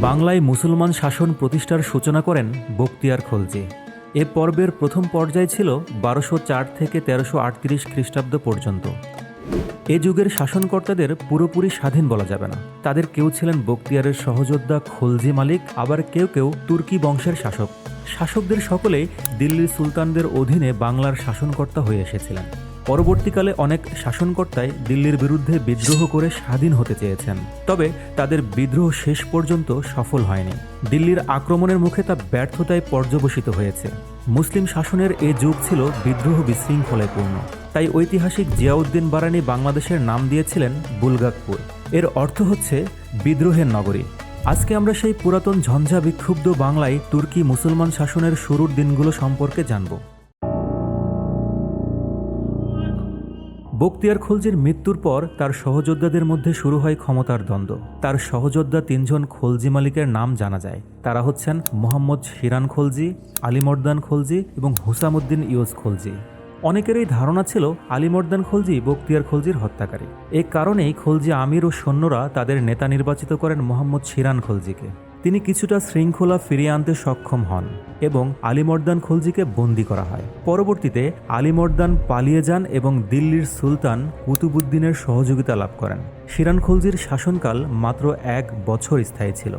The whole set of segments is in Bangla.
বাংলায় মুসলমান শাসন প্রতিষ্ঠার সূচনা করেন বখতিয়ার খলজি। এ পর্বের প্রথম পর্যায় ছিল ১২০৪ থেকে ১৩৩৮ খ্রিস্টাব্দ পর্যন্ত। এ যুগের শাসনকর্তাদের পুরোপুরি স্বাধীন বলা যাবে না। তাদের কেউ ছিলেন বখতিয়ারের সহযোদ্ধা খলজি মালিক, আবার কেউ কেউ তুর্কি বংশের শাসক। শাসকদের সকলেই দিল্লির সুলতানদের অধীনে বাংলার শাসনকর্তা হয়ে এসেছিলেন। পরবর্তীকালে অনেক শাসনকর্তাই দিল্লির বিরুদ্ধে বিদ্রোহ করে স্বাধীন হতে চেয়েছেন, তবে তাদের বিদ্রোহ শেষ পর্যন্ত সফল হয়নি। দিল্লির আক্রমণের মুখে তা ব্যর্থতায় পর্যবসিত হয়েছে। মুসলিম শাসনের এ যুগ ছিল বিদ্রোহ বিশৃঙ্খলায় পূর্ণ। তাই ঐতিহাসিক জিয়াউদ্দিন বারানী বাংলাদেশের নাম দিয়েছিলেন বুলগাকপুর। এর অর্থ হচ্ছে বিদ্রোহের নগরী। আজকে আমরা সেই পুরাতন ঝঞ্ঝা বিক্ষুব্ধ বাংলায় তুর্কি মুসলমান শাসনের শুরুর দিনগুলো সম্পর্কে জানব। বখতিয়ার খলজির মৃত্যুর পর তার সহযোদ্ধাদের মধ্যে শুরু হয় ক্ষমতার দ্বন্দ্ব। তার সহযোদ্ধা ৩ জন খলজি মালিকের নাম জানা যায়। তারা হচ্ছেন মোহাম্মদ শিরান খলজি, আলীমর্দান খলজি এবং হুসামুদ্দিন ইউস খলজি। অনেকেরই ধারণা ছিল আলীমর্দান খলজি বখতিয়ার খলজির হত্যাকারী। এ কারণেই খলজি আমির ও সৈন্যরা তাদের নেতা নির্বাচিত করেন মোহাম্মদ শিরান খলজিকে। তিনি কিছুটা শৃঙ্খলা ফিরিয়ে আনতে সক্ষম হন এবং আলীমর্দান খলজিকে বন্দী করা হয়। পরবর্তীতে আলীমর্দান পালিয়ে যান এবং দিল্লির সুলতান কুতুবুদ্দিনের সহযোগিতা লাভ করেন। শিরান খলজির শাসনকাল মাত্র ১ বছর স্থায়ী ছিল।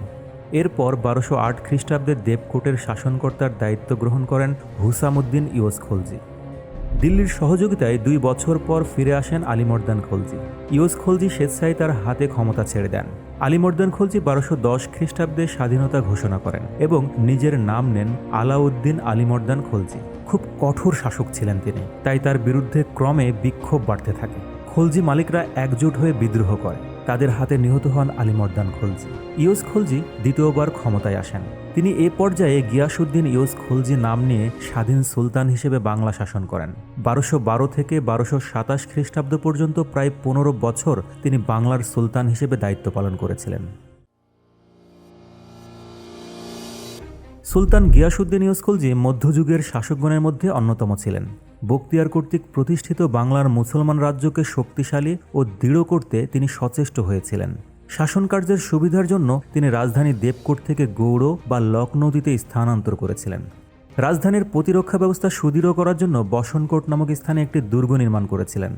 এরপর ১২০৮ খ্রিস্টাব্দে দেবকোটের শাসনকর্তার দায়িত্ব গ্রহণ করেন হুসামুদ্দিন ইউস খলজি। দিল্লির সহযোগিতায় ২ বছর পর ফিরে আসেন আলীমর্দান খলজি। ইউস খলজি স্বেচ্ছায় তার হাতে ক্ষমতা ছেড়ে দেন। আলীমর্দান খলজি ১২১০ খ্রিস্টাব্দে স্বাধীনতা ঘোষণা করেন এবং নিজের নাম নেন আলাউদ্দিন আলীমর্দান খলজি। খুব কঠোর শাসক ছিলেন তিনি, তাই তার বিরুদ্ধে ক্রমে বিক্ষোভ বাড়তে থাকে। খলজি মালিকরা একজোট হয়ে বিদ্রোহ করে। তাদের হাতে নিহত হন আলীমর্দান খলজি। ইউস খলজি দ্বিতীয়বার ক্ষমতায় আসেন। তিনি এ পর্যায়ে গিয়াসউদ্দিন ইউস খলজি নাম নিয়ে স্বাধীন সুলতান হিসেবে বাংলা শাসন করেন। ১২১২ থেকে ১২২৭ খ্রিস্টাব্দ পর্যন্ত প্রায় ১৫ বছর তিনি বাংলার সুলতান হিসেবে দায়িত্ব পালন করেছিলেন। সুলতান গিয়াসউদ্দিন ইউস খলজি মধ্যযুগের শাসকগণের মধ্যে অন্যতম ছিলেন। বখতিয়ার কর্তৃক প্রতিষ্ঠিত বাংলার মুসলমান রাজ্যকে শক্তিশালী ও দৃঢ় করতে তিনি সচেষ্ট হয়েছিলেন। শাসনকার্যের সুবিধার জন্য তিনি রাজধানী দেবকোট থেকে গৌড় বা লখনৌতিতে স্থানান্তর করেছিলেন। রাজধানীর প্রতিরক্ষা ব্যবস্থা সুদৃঢ় করার জন্য বসনকোট নামক স্থানে একটি দুর্গ নির্মাণ করেছিলেন।